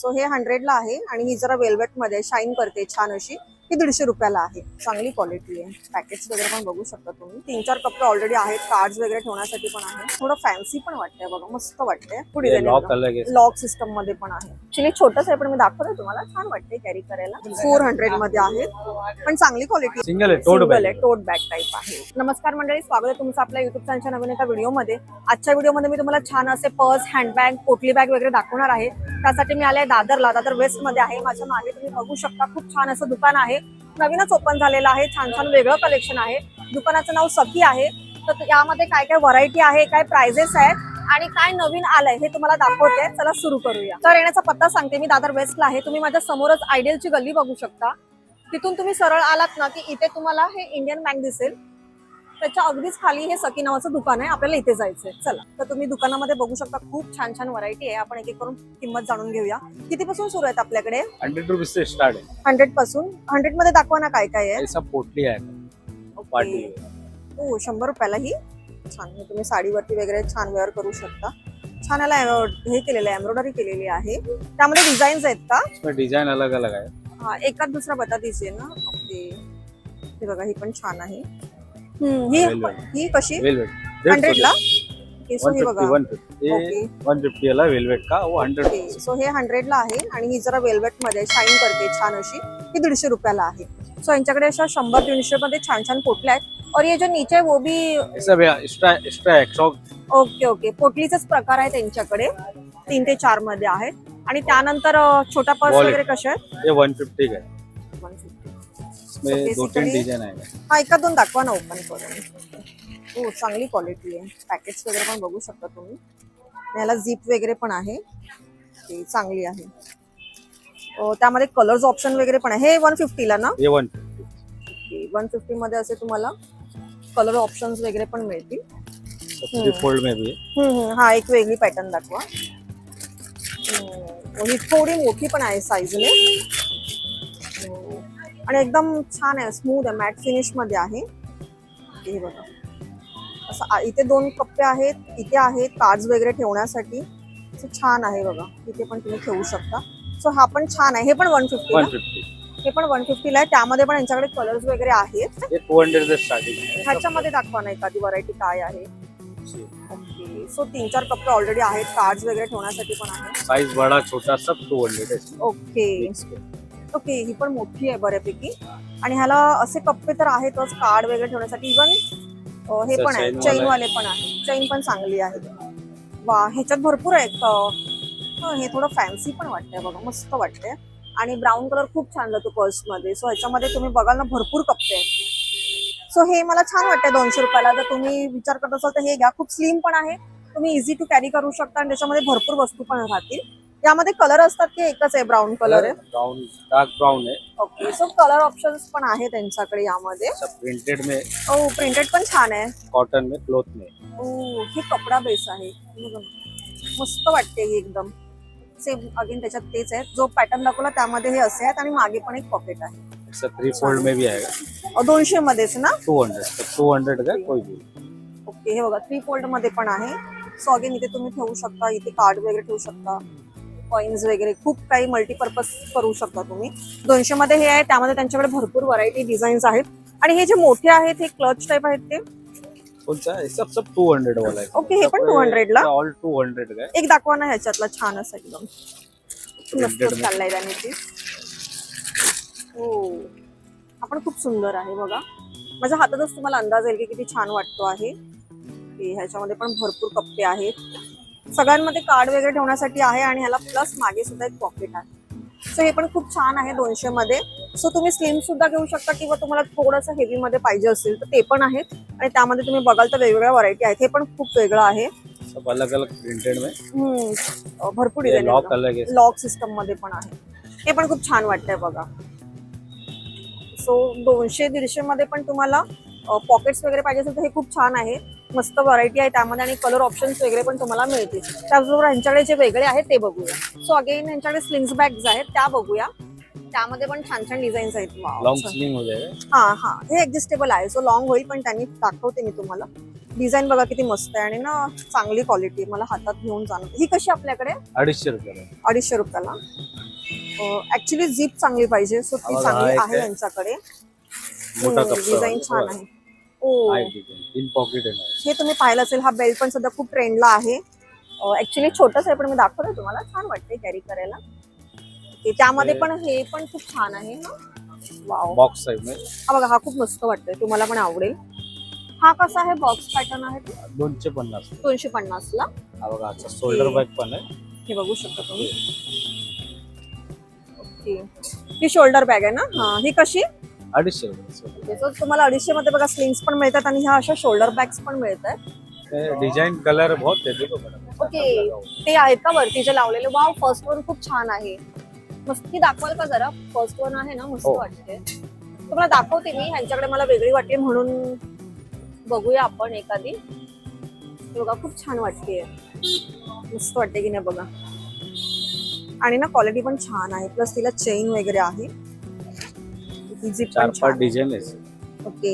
So हे 100 ला आहे आणि ही जरा वेल्वेट मध्ये शाईन करते छान अशी. ही 150 रुपयाला आहे. चांगली क्वालिटी आहे. पॅकेट्स वगैरे पण बघू शकता तुम्ही. 3-4 कप्पे ऑलरेडी आहेत. कार्ड्स वगैरे ठेवण्यासाठी पण आहे. थोडं फॅन्सी पण वाटतंय बघा, मस्त वाटतंय. पुढे लॉक सिस्टम मध्ये पण आहे. ऍक्च्युली छोटंच आहे पण मी दाखवते तुम्हाला, छान वाटते कॅरी करायला. 400 मध्ये आहे पण चांगली क्वालिटी. सिंगल आहे, टोट बॅग टाइप आहे. नमस्कार मंडळी, स्वागत आहे तुमचं आपल्या युट्यूब चॅनलच्या नवीन एका व्हिडिओमध्ये. आजच्या व्हिडिओमध्ये मी तुम्हाला छान असे पर्स, हँडबॅग, पोटली बॅग वगैरे दाखवणार आहे. त्यासाठी मी आले दादरला. दादर वेस्ट मध्ये आहे. माझ्या मागे तुम्ही बघू शकता खूप छान असं दुकान आहे. नवीनच ओपन झालेलं आहे. छान छान वेगळं कलेक्शन आहे. दुकानाचं नाव सखी आहे. तर यामध्ये काय काय व्हरायटी आहे, काय प्राइजेस आहेत आणि काय नवीन आलंय हे तुम्हाला दाखवते. चला सुरू करूया. तर येण्याचा पत्ता सांगते. मी दादर वेस्टला आहे. तुम्ही माझ्या समोरच आयडियलची गल्ली बघू शकता. तिथून तुम्ही सरळ आलात ना की इथे तुम्हाला हे इंडियन बँक दिसेल. त्याच्या अगदीच खाली हे सखी नावाचं दुकान आहे. आपल्याला इथे जायचंय. चला, तर तुम्ही दुकानामध्ये बघू शकता खूप छान छान व्हरायटी आहे. आपण एक एक करून किंमत जाणून घेऊया. कितीपासून सुरू आहेत आपल्याकडे? 100 रुपीज से स्टार्ट है. 100 पासून. 100 मध्ये दाखवा ना काय काय आहे. ऐसा पोटली आहे पार्टी. हो, 100 रुपयाला ही छान. हे तुम्ही साडीवरती वगैरे छान वेअर करू शकता. छान याला हे केलेलं आहे, एम्ब्रॉयडरी केलेली आहे. त्यामध्ये डिझाईन्स आहेत का? इसमें डिजाइन अलग अलग आहे. हा, एकाच दुसरा बता दीजिए ना. ओके, हे बघा ही पण छान आहे. ही कशी? 100 ला. सो हे बघा 150 ला वेलवेट का वो 100. सो हे 100 ला आहे आणि ही जरा वेल्वेट मध्ये शाईन करते छान अशी. ही 150 रुपयाला आहे. सो यांच्याकडे अशा 100-150 मध्ये छान छान पोटल्या आहेत. और ये जो नीचे वो भी सब एक्स्ट्रा एक्स्ट्रा. ओके ओके, पोटलीचाच प्रकार आहे त्यांच्याकडे. 3 ते 4 मध्ये आहेत. आणि त्यानंतर छोटा पर्स वगैरे कसे आहेत? ये 150 का है. 150. इसमें 2-3 डिजाइन आहे. हा, एका दोन दाखवा ना ओपन करून. हो, चांगली क्वालिटी आहे. पॅकेट्स वगैरे पण बघू शकता तुम्ही. याला झिप वगैरे पण आहे. ती चांगली आहे. त्यामध्ये कलर्स ऑप्शन वगैरे पण आहे. हे 150 ला ना? ये 150. 150 मध्ये असे तुम्हाला कलर ऑप्शन्स वगैरे पण मिळतील. 3 फोल्ड में भी है. हा, एक वेगळी पॅटर्न दाखवा. ही थोडी मोठी पण आहे साईजने आणि एकदम छान आहे. स्मूथ आहे, मॅट फिनिश मध्ये आहे. हे बघा असं इथे 2 कप्पे आहेत. इथे आहेत कार्ड्स वगैरे ठेवण्यासाठी. छान आहे बघा. इथे पण तुम्ही ठेवू शकता. सो हा पण छान आहे. हे पण 150. हे पण 150 ला आहे. त्यामध्ये पण यांच्याकडे कलर्स वगैरे आहेत. 200 से स्टार्टिंग. ह्याच्यामध्ये दाखवा ना एखादी व्हरायटी काय आहे. ओके, सो 3-4 कप्पे ऑलरेडी आहेत. कार्ड्स वगैरे ठेवण्यासाठी पण आहे. साइज बड़ा छोटा सब 200 है. ओके ओके, ही पण मोठी आहे बऱ्यापैकी. आणि ह्याला असे कप्पे तर आहेतच कार्ड वगैरे ठेवण्यासाठी. इव्हन हे पण आहे, चैन वाले पण आहे. चैन पण चांगली आहे. वा, ह्याच्यात भरपूर आहे. हे थोडं फॅन्सी पण वाटतंय बघा, मस्त वाटतंय. आणि ब्राऊन कलर खूप छान जातो पर्स मध्ये. सो ह्याच्यामध्ये तुम्ही बघाल ना भरपूर कप्पे आहेत. सो हे मला छान वाटतंय 200 रुपयाला. जर तुम्ही विचार करत असाल तर हे घ्या. खूप स्लिम पण आहे. तुम्ही इझी टू कॅरी करू शकता आणि त्याच्यामध्ये भरपूर वस्तू पण राहतील. यामध्ये कलर असतात की एकच आहे? ब्राऊन कलर आहे. ब्राउन, डार्क ब्राउन है. ओके, सो कलर ऑप्शन्स पण आहे त्यांच्याकडे यामध्ये. सब प्रिंटेड में. ओ, प्रिंटेड पण छान आहे. कॉटन में, क्लॉथ में. ओ, हे कपडा बेस आहे. मस्त वाटते ही एकदम. सेम अगेन त्याच्यात तेच आहे. जो पॅटर्न दाखवला त्यामध्ये हे असे आहेत आणि मागे पण एक पॉकेट आहे. 3 फोल्ड में भी आएगा. 200 मध्येच ना? 200 का कोई भी. ओके, हे बघा 3 फोल्ड मध्ये पण आहे. सो अगेन इथे तुम्ही ठेवू शकता. इथे कार्ड वगैरे ठेवू शकता. कॉइन्स वगैरे खूप काही मल्टीपर्पज करू शकता तुम्ही. 200 मध्ये हे आहे. त्यामध्ये त्यांच्याकडे भरपूर व्हरायटी डिझाईन्स आहेत. आणि हे जे मोठे आहेत हे क्लच टाइप आहेत ते कोणता आहे? सब 200 वाला आहे. ओके, हे पण 200 ला. ऑल 200 का. एक दाखवा ना ह्याच्यातला छान असा एकदम. मस्त चाललाय त्याने ते. हो, हा पण खूप सुंदर आहे बघा. माझ्या हातातच तुम्हाला अंदाज येईल की किती छान वाटतो आहे. ह्याच्यामध्ये पण भरपूर कप्पे आहेत. सगळ्यांमध्ये कार्ड वगैरे ठेवण्यासाठी आहे आणि ह्याला प्लस मागे सुद्धा एक पॉकेट आहे. सो हे पण खूप छान आहे 200 मध्ये. सो तुम्ही स्लिम सुद्धा घेऊ शकता किंवा तुम्हाला थोडंसं हेवी मध्ये पाहिजे असेल तर ते पण आहेत. आणि त्यामध्ये तुम्ही बघाल तर वेगवेगळ्या व्हरायटी आहेत. हे पण खूप वेगळं आहे. सब अलग अलग प्रिंटेड में. भरपूर डिझाईन. लॉक अलग आहे. लॉक सिस्टम मध्ये पण आहे. हे पण खूप छान वाटतंय बघा. सो 200-150 मध्ये पण तुम्हाला पॉकेट्स वगैरे पाहिजे असेल तर हे खूप छान आहे. मस्त व्हरायटी आहे त्यामध्ये आणि कलर ऑप्शन्स वगैरे पण तुम्हाला मिळतील. त्याचबरोबर यांच्याकडे जे वेगळे आहेत ते बघूया. सो अगेन यांच्याकडे स्लिंग्स बॅग्स आहेत त्या बघूया. त्यामध्ये पण छान छान डिझाईन्स आहेत. लॉंग स्लिंग हो जाएगा. हा, हे ऍडजस्टेबल आहे. सो लॉंग होईल पण त्यांनी दाखवते मी तुम्हाला. डिझाईन बघा किती मस्त आहे आणि ना चांगली क्वालिटी, मला हातात घेऊन जाणं. ही कशी आपल्याकडे? 250 रुपयाला. 250 रुपयाला. ऍक्च्युली जीप चांगली पाहिजे, सो ती हा, चांगली एक आहे आहे. यांच्याकडे. मोठा कप्पा डिझाईन आहे. छान आहे. ओ, इन पॉकेट आहे ना. हे तुम्ही पाहिलं असेल, हा बेल्ट पण सध्या खूप ट्रेंडला आहे. ऍक्च्युली छोटस आहे पण मी दाखवलंय तुम्हाला, छान वाटते कॅरी करायला. Okay, त्यामध्ये पण हे पण खूप छान आहे ना. वाव, बॉक्स टाइप में हा बघा, हा खूप मस्त वाटतोय, तुम्हाला पण आवडेल. हा कसा आहे? बॉक्स पॅटर्न आहे तो 250. 250 ला. हा बघा, अच्छा शोल्डर बॅग पण आहे. हे बघू शकता तुम्ही. ओके, ही शोल्डर बॅग आहे ना. हा, ही कशी? 250 रुपये. So, तुम्हाला 250 मध्ये बघा स्लिंग्स पण मिळतात आणि ह्या अशा शोल्डर बॅग्स पण मिळतात. डिजाइन कलर बहुत है, देखो मैडम. ओके, ते आहेत का वरती जे लावलेले? वाव, फर्स्ट वन खूप छान आहे. मस्त, ती दाखवाल का जरा? फर्स्ट वन आहे ना, मस्त हो. वाटते. तुम्हाला दाखवते मी, ह्यांच्याकडे मला वेगळी वाटते म्हणून बघूया आपण एखादी. हे बघा, खूप छान वाटते, मस्त वाटते की नाही बघा. आणि ना क्वालिटी पण छान आहे, प्लस तिला चेन वगैरे आहे. ही जीप पण 4-5 छान. डिजाइन आहे. ओके,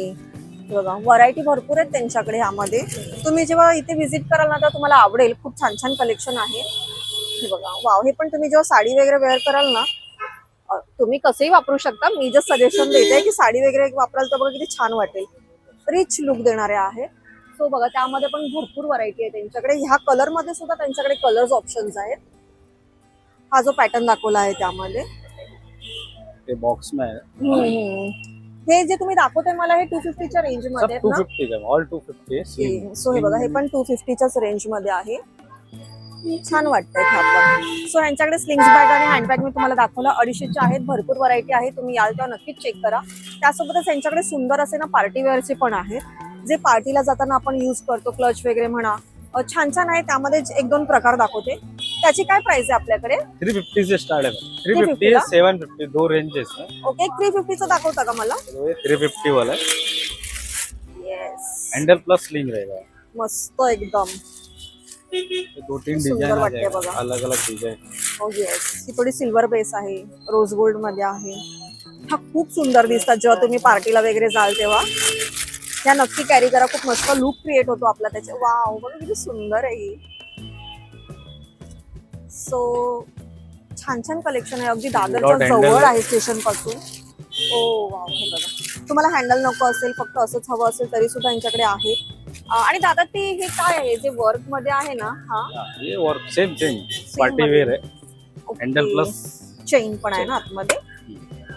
हे बघा, व्हरायटी भरपूर आहेत त्यांच्याकडे ह्यामध्ये. तुम्ही जेव्हा इथे व्हिजिट कराल ना तर तुम्हाला आवडेल, खूप छान छान कलेक्शन आहे. हे बघा, वाव, हे पण तुम्ही जेव्हा साडी वगैरे वेअर कराल ना, तुम्ही कसंही वापरू शकता. मी जस्ट सजेशन देते की साडी वगैरे वापराल तर बघा किती छान वाटेल, रिच लुक देणारे आहे. सो बघा, त्यामध्ये पण भरपूर व्हरायटी आहे त्यांच्याकडे. ह्या कलर मध्ये सुद्धा त्यांच्याकडे कलर्स ऑप्शन्स आहेत. हा जो पॅटर्न दाखवला आहे त्यामध्ये ते बॉक्स में आहे. हे जे तुम्ही दाखवताय मला, हे 250 च्या रेंज सब मध्ये आहेत ना. 250 का, ऑल 250 है. सो हे बघा, हे पण 250 च्याच रेंज मध्ये आहे. छान वाटतंय हा पण. सो यांच्याकडे स्लिंग्स बॅग आणि हँडबॅग मी तुम्हाला दाखवलं, 250 च्या आहेत. भरपूर व्हरायटी आहे, तुम्ही याल तेव्हा नक्कीच चेक करा. त्यासोबतच यांच्याकडे सुंदर असे ना पार्टी वेअरचे पण आहेत, जे पार्टीला जाताना आपण युज करतो. क्लच वगैरे म्हणा, छान छान आहे. त्यामध्ये 1-2 प्रकार दाखवते. त्याची काय प्राइस आहे आपल्याकडे? 350 से स्टार्ट है. 350 है, 750, दो रेंजेस है. ओके, 350 चा दाखवता का मला? तो ये 350 वाला है. येस, हैंडल प्लस स्लिंग रहेगा. मस्त एकदम. ये 2-3 सुंदर डिजाइन आ वाटते जाएगा, बघा. अलग अलग डिजाइन. हो, येस, ही थोडी सिल्वर बेस आहे, रोज गोल्ड मध्ये आहे. हा खूप सुंदर दिसतात जेव्हा तुम्ही पार्टीला वगैरे जाल तेव्हा. ह्या नक्की कॅरी करा, खूप मस्त लुक क्रिएट होतो आपला त्याचे. वाव, बघा किती सुंदर आहे ही. सो छान छान कलेक्शन आहे, अगदी दादरच्या Without handle. जवळ आहे स्टेशन पासून. ओ वाव, हे बघा, तुम्हाला हँडल नको असेल, फक्त असंच हवं असेल तरी सुद्धा यांच्याकडे आहे. आणि दादा ते हे काय आहे जे वर्क मध्ये आहे ना? हा, ये वर्क सेम पार्टी वेयर है. हैंडल प्लस चेन पण आहे ना आतमध्ये.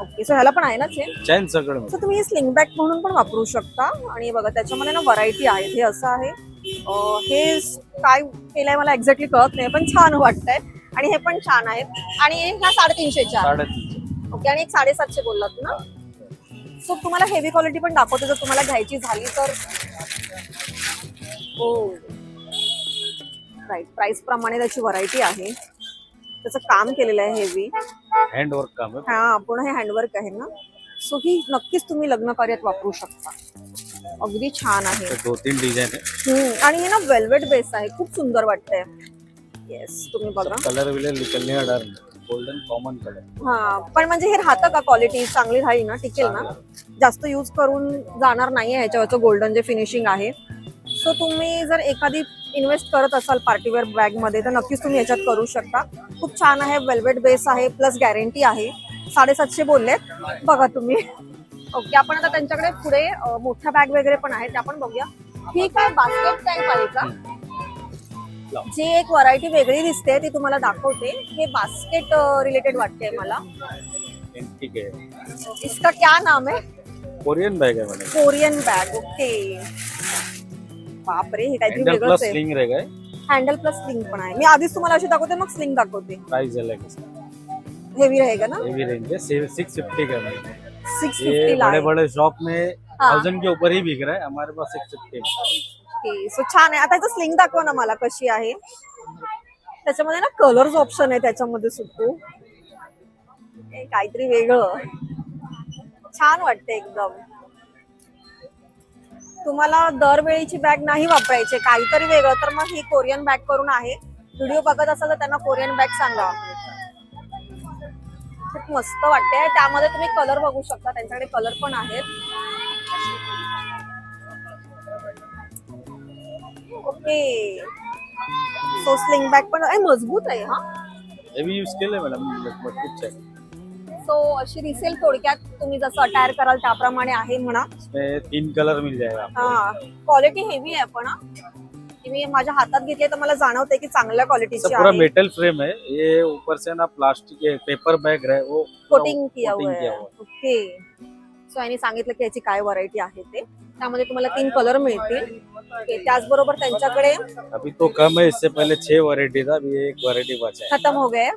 ओके, सो ह्याला पण आहे ना चेन? चैन सगळं. सो तुम्ही हे स्लिंग बॅग म्हणून पण वापरू शकता. आणि बघा, त्याच्यामध्ये ना व्हरायटी आहे. हे असं आहे, हे काय केलंय मला एक्झॅक्टली कळत नाही, पण छान वाटतंय. आणि हे पण छान आहेत. आणि ह्या 350 च्या. 350. ओके, आणि एक 750 बोललात ना. सो तुम्हाला हेवी क्वालिटी पण दाखवते जर तुम्हाला घ्यायची झाली तर. हो, राईट, प्राइस प्रमाणे त्याची व्हरायटी आहे. त्याचं काम केलेलं आहे हेवी, हैंड वर्क काम है. हा, पूर्ण हे हँडवर्क आहे ना. सो ही नक्कीच तुम्ही लग्न कार्यात वापरू शकता, अगदी छान आहे. 2-3 डिजाइन है. आणि हे ना वेल्वेट बेस आहे, खूप सुंदर वाटतंय. येस, तुम्ही बघा. कलर विले निकलने का डर नहीं. Golden common colour. हा, पण म्हणजे हे राहतं का? क्वालिटी चांगली राहील ना, टिकेल ना? जास्त यूज करून जाणार नाहीये ह्याच्यावरचं गोल्डन जे फिनिशिंग आहे. सो तुम्ही जर एखादी इन्व्हेस्ट करत असाल पार्टीवेअर बॅग मध्ये तर नक्कीच तुम्ही ह्याच्यात करू शकता. खूप छान आहे, वेल्वेट बेस आहे, प्लस गॅरंटी आहे. 750 बोललेत, बघा तुम्ही. ओके, आपण आता त्यांच्याकडे पुढे मोठ्या बॅग वगैरे पण आहेत, त्या पण बघूया. ही काय बास्केट टाईप आहे का? जी एक व्हरायटी वेगळी दिसते ती तुम्हाला दाखवते. हे बास्केट रिलेटेड वाटते मला. ठीक है. इसका क्या नाम है? कोरियन बैग है मैडम. Korean bag. ओके, बापरे, हे काहीतरी हैंडल वेगळंच प्लस आहे. स्लिंग रहेगा. हँडल प्लस स्लिंग पण आहे. मी आधीच तुम्हाला अशी दाखवते, मग स्लिंग दाखवते. प्राइस अलग है. हेवी रहेगा ना? हेवी रेंज है. 650 का मैडम. 650 ये ला बड़े आहे. बड़े शॉप में हाँ. 1000 के ऊपर ही बिक रहा है, हमारे पास 650. ओके, सो छान आहे. आता याचं स्लिंग दाखवा ना मला कशी आहे. त्याच्यामध्ये ना कलर्स ऑप्शन आहे त्याच्यामध्ये सुद्धा. काहीतरी वेगळं छान वाटते एकदम. तुम्हाला दरवेळीची बॅग नाही वापरायची, काहीतरी वेगळं, तर मग ही कोरियन बॅग करून आहे. व्हिडिओ बघत असाल तर त्यांना कोरियन बॅग सांगा. खूप मस्त वाटते. त्यामध्ये तुम्ही कलर बघू शकता, त्यांच्याकडे कलर पण आहेत. ओके. सो स्लिंग बॅग पण मजबूत आहे हा. हे मी यूज केलंय मॅडम, मजबूत आहे. सो अशी दिसेल थोडक्यात, तुम्ही जसं अटायर कराल त्याप्रमाणे आहे म्हणा. इसमें 3 कलर मिल जाएगा आपको. हा, क्वालिटी हेवी आहे पण हा. मी माझ्या हातात घेतले तर मला जाणवते की चांगल्या सब क्वालिटीची पूरा आहे. मेटल फ्रेम है, ये ऊपर से ना प्लास्टिक पेपर बैग है वो कोटिंग किया coating हुआ किया है. हुआ है. ओके. सो यांनी सांगितलं की याची काय व्हरायटी आहे ते. त्यामध्ये तुम्हाला 3 कलर मिळतील. ओके. त्याचबरोबर त्यांच्याकडे अभी तो कम है, इससे पहले 6 वैरायटी था, अभी एक वैरायटी बचा है. खतम हो गए.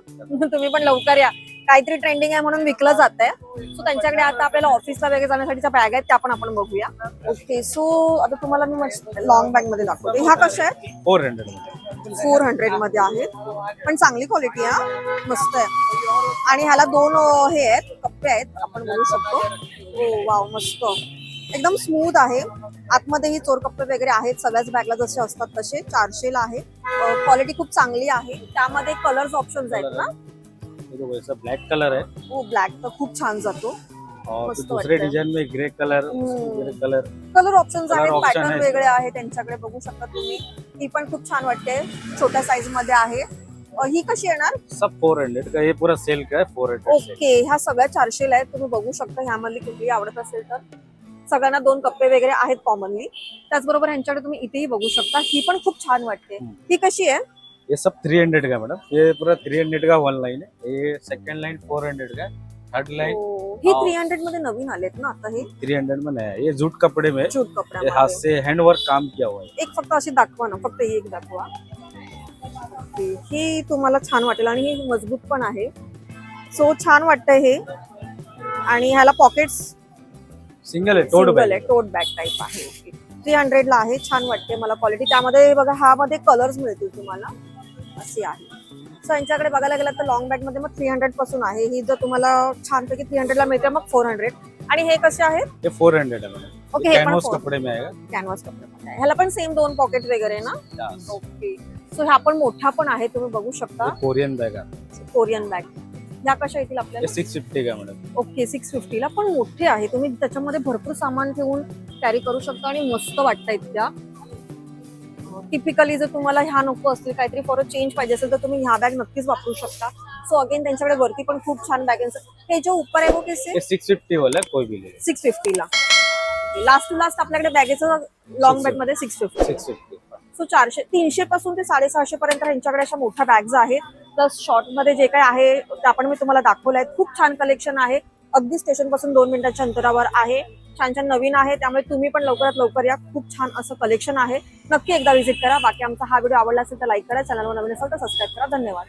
तुम्ही पण लवकर या, काहीतरी ट्रेंडिंग आहे म्हणून विकलं जात आहे. सो त्यांच्याकडे आता आपल्याला ऑफिसला वगैरे जाण्यासाठीच्या बॅग आहेत त्या पण आपण बघूया. ओके. सो आता तुम्हाला मी लॉंग बॅग मध्ये दाखवते. ह्या कशा आहेत? 400 मध्ये. 400 मध्ये आहेत, पण चांगली क्वालिटी आहे, मस्त आहे. आणि ह्याला 2 हे आहेत, कप्पे आहेत, आपण बघू शकतो. ओ वाव, मस्त, एकदम स्मूथ आहे. आतमध्येही चोर कप्पे वगैरे आहेत, सगळ्याच बॅगला जसे असतात तसे. 400 ला आहे. क्वालिटी खूप चांगली आहे. त्यामध्ये कलर्स ऑप्शन्स आहेत ना. ये तो वैसा ब्लैक कलर है, हो, ब्लॅक तर खूप छान जातो. और मस्त फिर दूसरे वाटतंय. डिजाइन में grey colour, grey colour. Colour options Color आहेत, option पॅटर्न आहे. वेगळे आहेत त्यांच्याकडे, बघू शकता तुम्ही. ही पण खूप छान वाटते, छोट्या साईज मध्ये आहे. ही कशी येणार? सब 400 का, ये पूरा सेल का है 400 से. ओके. ह्या सगळ्या 400 ला आहेत. तुम्ही बघू शकता, ह्यामधली कुठली आवडत असेल तर. सगळ्यांना 2 कप्पे वगैरे आहेत कॉमनली. त्याचबरोबर ह्यांच्याकडे तुम्ही इथेही बघू शकता, ही पण खूप छान वाटते. ही कशी आहे? ये सब 300 का मैडम, ये पूरा 300 का 1 लाइन है, ये सेकंड लाइन 400 का, थर्ड लाइन ओ, ही 300 मध्ये नवीन आलेत ना आता हे 300 में नया है. ये जूट कपड़े में है, जूट ये हाथ कपड्यामध्ये. से हैंडवर्क काम किया हुआ है. एक फक्त अशी दाखवा ना, फक्त ही एक दाखवा. ओके. ही तुम्हाला छान वाटेल आणि ही मजबूत पण आहे. सो छान वाटतंय हे. आणि ह्याला पॉकेट्स सिंगल है, टोट सिंगल बैग. आहे, टोट बॅग टाईप आहे. ओके. 300 ला आहे. छान वाटते मला क्वालिटी. त्यामध्ये बघा, ह्यामध्ये कलर्स मिळतील तुम्हाला, असे आहे. सो यांच्याकडे बघायला गेलं तर लॉंग बॅग मध्ये मग 300 पासून आहे. ही जर तुम्हाला छानपैकी 300 ला मिळते, मग 400. आणि हे कसे आहेत? ये 400 है मैडम. ओके. हे पण कैनवास कपड़े में आएगा. कॅनव्हास कपडे आहे. ह्याला पण सेम 2 पॉकेट वगैरे ना. Yes. ओके. सो ह्या पण मोठा पण आहे, तुम्ही बघू शकता. ये कोरियन बैग है, कोरियन बॅग. ह्या कशा येतील आपल्याला? ये 650 का मैडम. ओके. 650 ला पण मोठे आहे. तुम्ही त्याच्यामध्ये भरपूर सामान ठेवून कॅरी करू शकता आणि मस्त वाटतायत त्या. टिपिकली जर तुम्हाला ह्या नको असतील, काहीतरी फॉर अ चेंज पाहिजे असेल तर तुम्ही ह्या बॅग नक्कीच वापरू शकता. सो अगेन त्यांच्याकडे वरती पण खूप छान बॅग आहे. हे जो ऊपर आहे वो कैसे? ये 650 वाला है, कोई भी ले. 650 ला. लास्ट टू लास्ट आपल्याकडे बॅगेचं लॉंग बॅग मध्ये 650. 650. सो 400 300 पासून ते 650 पर्यंत यांच्याकडे अशा मोठ्या बॅग्स आहेत. प्लस शॉर्ट मध्ये जे काही आहे ते आपण मी तुम्हाला दाखवलं आहे. खूप छान कलेक्शन आहे. अगदी स्टेशन पासून 2 मिनिटांच्या अंतरावर आहे. छान छान नवीन आहे, त्यामुळे तुम्ही पण लवकरात लवकर या. खूप छान असं कलेक्शन आहे. नक्की एकदा व्हिजिट करा. बाकी आमचा हा व्हिडिओ आवडला असेल तर लाईक करा, चॅनलवर नवीन असेल तर सबस्क्राईब करा. धन्यवाद.